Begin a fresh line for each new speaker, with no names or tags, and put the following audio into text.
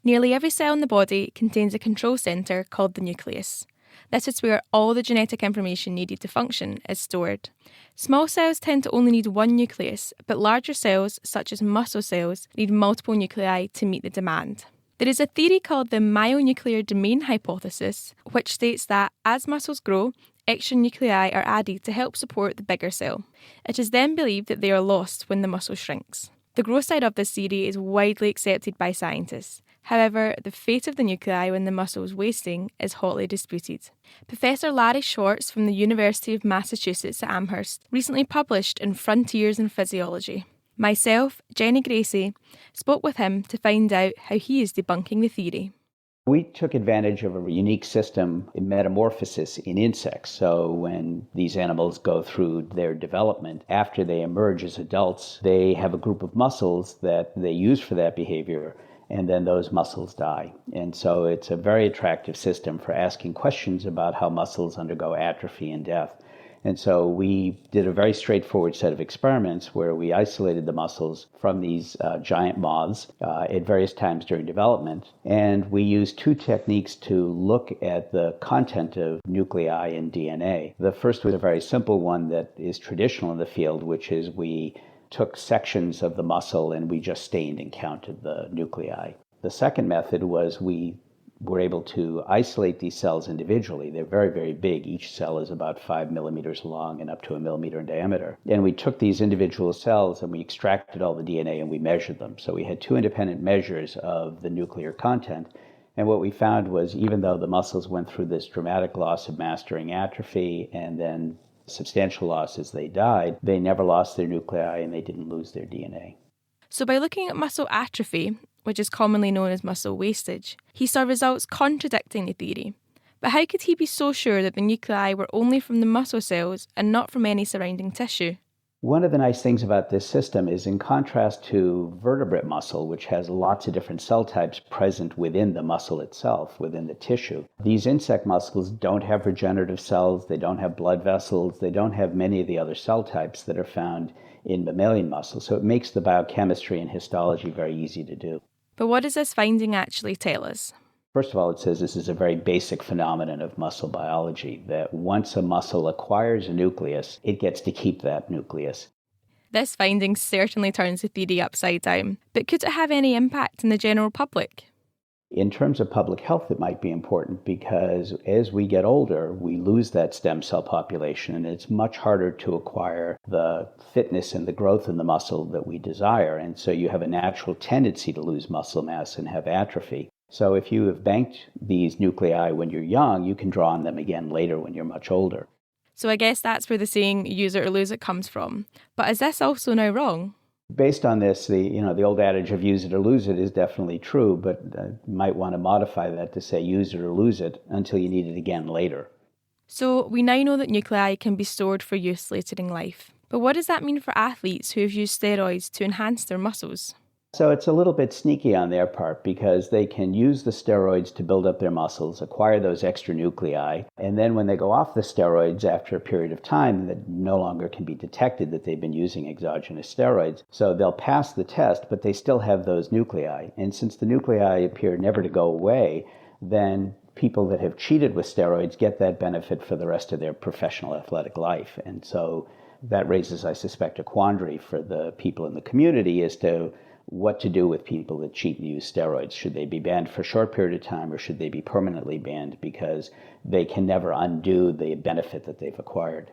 Nearly every cell in the body contains a control centre called the nucleus. This is where all the genetic information needed to function is stored. Small cells tend to only need one nucleus, but larger cells, such as muscle cells, need multiple nuclei to meet the demand. There is a theory called the myonuclear domain hypothesis, which states that as muscles grow, extra nuclei are added to help support the bigger cell. It is then believed that they are lost when the muscle shrinks. The growth side of this theory is widely accepted by scientists. However, the fate of the nuclei when the muscle is wasting is hotly disputed. Professor Larry Schwartz from the University of Massachusetts at Amherst recently published in Frontiers in Physiology. Myself, Jenny Gracie, spoke with him to find out how he is debunking the theory.
We took advantage of a unique system in metamorphosis in insects. So when these animals go through their development, after they emerge as adults, they have a group of muscles that they use for that behavior, and then those muscles die. And so it's a very attractive system for asking questions about how muscles undergo atrophy and death. And so we did a very straightforward set of experiments where we isolated the muscles from these giant moths at various times during development. And we used two techniques to look at the content of nuclei in DNA. The first was a very simple one that is traditional in the field, which is we took sections of the muscle and we just stained and counted the nuclei. The second method was we were able to isolate these cells individually. They're very, very big. Each cell is about 5 millimeters long and up to 1 millimeter in diameter. And we took these individual cells and we extracted all the DNA and we measured them. So we had two independent measures of the nuclear content. And what we found was even though the muscles went through this dramatic loss of mastering atrophy and then substantial loss as they died, they never lost their nuclei and they didn't lose their DNA.
So by looking at muscle atrophy, which is commonly known as muscle wastage, he saw results contradicting the theory. But how could he be so sure that the nuclei were only from the muscle cells and not from any surrounding tissue?
One of the nice things about this system is in contrast to vertebrate muscle, which has lots of different cell types present within the muscle itself, within the tissue, these insect muscles don't have regenerative cells, they don't have blood vessels, they don't have many of the other cell types that are found in mammalian muscle. So it makes the biochemistry and histology very easy to do.
But what does this finding actually tell us?
First of all, it says this is a very basic phenomenon of muscle biology, that once a muscle acquires a nucleus, it gets to keep that nucleus.
This finding certainly turns the theory upside down, but could it have any impact in the general public?
In terms of public health, it might be important because as we get older, we lose that stem cell population, and it's much harder to acquire the fitness and the growth in the muscle that we desire. And so you have a natural tendency to lose muscle mass and have atrophy. So if you have banked these nuclei when you're young, you can draw on them again later when you're much older.
So I guess that's where the saying use it or lose it comes from. But is this also now wrong?
Based on this, the old adage of use it or lose it is definitely true, but you might want to modify that to say use it or lose it until you need it again later.
So we now know that nuclei can be stored for use later in life. But what does that mean for athletes who have used steroids to enhance their muscles?
So it's a little bit sneaky on their part because they can use the steroids to build up their muscles, acquire those extra nuclei, and then when they go off the steroids after a period of time, that no longer can be detected that they've been using exogenous steroids. So they'll pass the test, but they still have those nuclei. And since the nuclei appear never to go away, then people that have cheated with steroids get that benefit for the rest of their professional athletic life. And so that raises, I suspect, a quandary for the people in the community as to what to do with people that cheat and use steroids. Should they be banned for a short period of time or should they be permanently banned because they can never undo the benefit that they've acquired?